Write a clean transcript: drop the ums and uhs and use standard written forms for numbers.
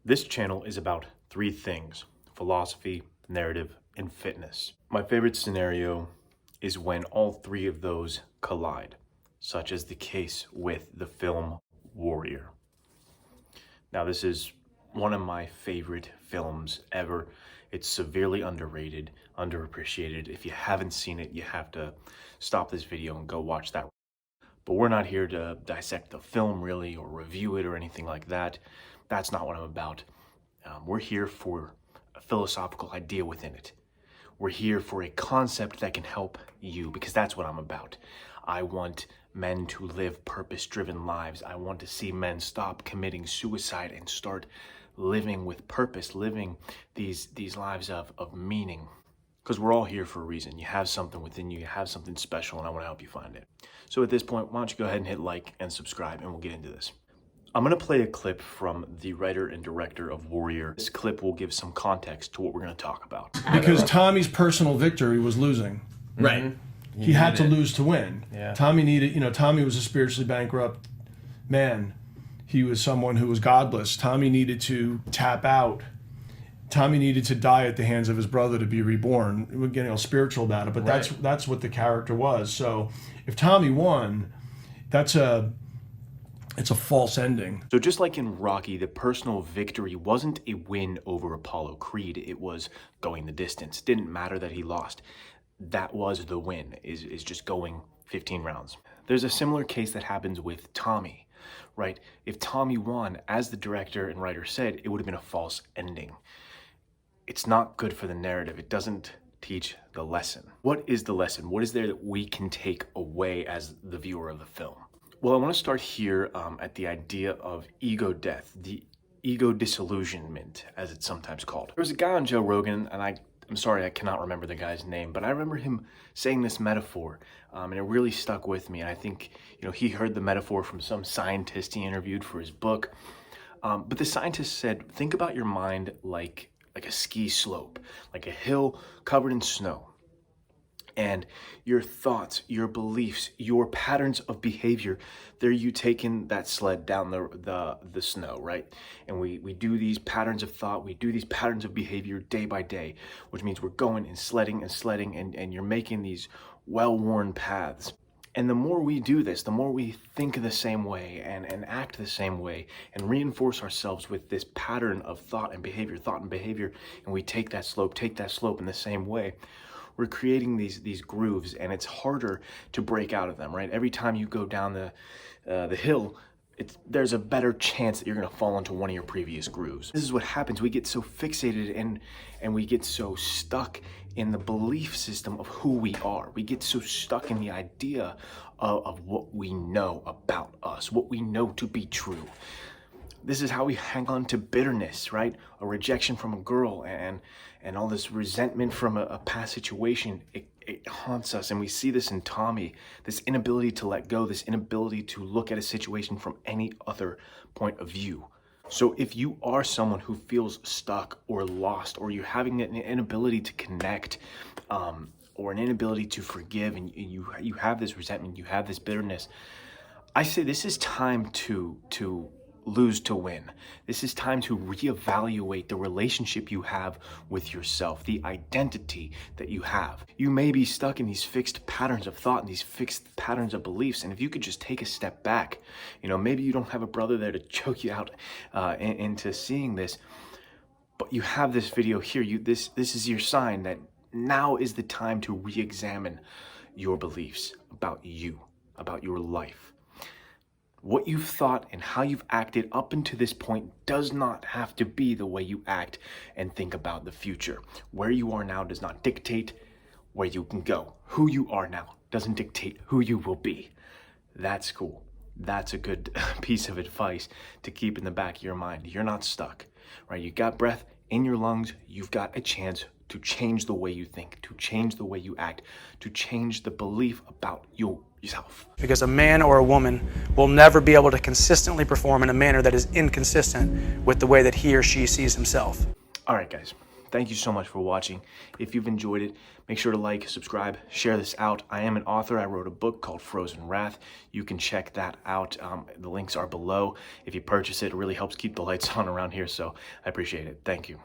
This channel is about three things: philosophy, narrative, and fitness. My favorite scenario is when all three of those collide, such as the case with the film Warrior. Now, this is one of my favorite films ever. It's severely underrated, underappreciated. If you haven't seen it, you have to stop this video and go watch that. But we're not here to dissect the film really, or review it or anything like that. That's not what I'm about. We're here for a philosophical idea within it. We're here for a concept that can help you, because that's what I'm about. I want men to live purpose-driven lives. I want to see men stop committing suicide and start living with purpose, living these lives of meaning. Because we're all here for a reason. You have something within you, you have something special, and I want to help you find it. So at this point, why don't you go ahead and hit like and subscribe, and we'll get into this. I'm going to play a clip from the writer and director of Warrior. This clip will give some context to what we're going to talk about. Because Tommy's personal victory was losing. Right. He had to lose to win. Yeah. Tommy needed, Tommy was a spiritually bankrupt man. He was someone who was godless. Tommy needed to tap out. Tommy needed to die at the hands of his brother to be reborn. We're getting all spiritual about it, but that's what the character was. So if Tommy won, it's a false ending. So just like in Rocky, the personal victory wasn't a win over Apollo Creed. It was going the distance. It didn't matter that he lost. That was the win, is just going 15 rounds. There's a similar case that happens with Tommy, right? If Tommy won, as the director and writer said, it would have been a false ending. It's not good for the narrative. It doesn't teach the lesson. What is the lesson? What is there that we can take away as the viewer of the film? Well, I want to start here at the idea of ego death, the ego disillusionment, as it's sometimes called. There was a guy on Joe Rogan, and I'm sorry, I cannot remember the guy's name, but I remember him saying this metaphor, and it really stuck with me. And I think, he heard the metaphor from some scientist he interviewed for his book. But the scientist said, think about your mind like a ski slope, like a hill covered in snow. And your thoughts, your beliefs, your patterns of behavior, they're you taking that sled down the snow, right? And we do these patterns of thought, we do these patterns of behavior day by day, which means we're going and sledding, and you're making these well-worn paths. And the more we do this, the more we think the same way and act the same way and reinforce ourselves with this pattern of thought and behavior, and we take that slope in the same way. We're creating these grooves, and it's harder to break out of them, right? Every time you go down the hill, there's a better chance that you're gonna fall into one of your previous grooves. This is what happens. We get so fixated and we get so stuck in the belief system of who we are. We get so stuck in the idea of what we know about us, what we know to be true. This is how we hang on to bitterness, right? A rejection from a girl and all this resentment from a past situation. It haunts us, and we see this in Tommy, this inability to let go, this inability to look at a situation from any other point of view. So if you are someone who feels stuck or lost, or you're having an inability to connect, or an inability to forgive, and you have this resentment, you have this bitterness, I say this is time to lose to win. This is time to reevaluate the relationship you have with yourself, the identity that you have. You may be stuck in these fixed patterns of thought and these fixed patterns of beliefs, and if you could just take a step back, maybe you don't have a brother there to choke you out into seeing this, but you have this video here. This is your sign that now is the time to re-examine your beliefs about you, about your life. What you've thought and how you've acted up until this point does not have to be the way you act and think about the future. Where you are now does not dictate where you can go. Who you are now doesn't dictate who you will be. That's cool. That's a good piece of advice to keep in the back of your mind. You're not stuck, right? You got breath in your lungs. You've got a chance to change the way you think, to change the way you act, to change the belief about yourself. Because a man or a woman will never be able to consistently perform in a manner that is inconsistent with the way that he or she sees himself. All right, guys, thank you so much for watching. If you've enjoyed it, make sure to like, subscribe, share this out. I am an author. I wrote a book called Frozen Wrath. You can check that out. The links are below. If you purchase it, it really helps keep the lights on around here, so I appreciate it. Thank you.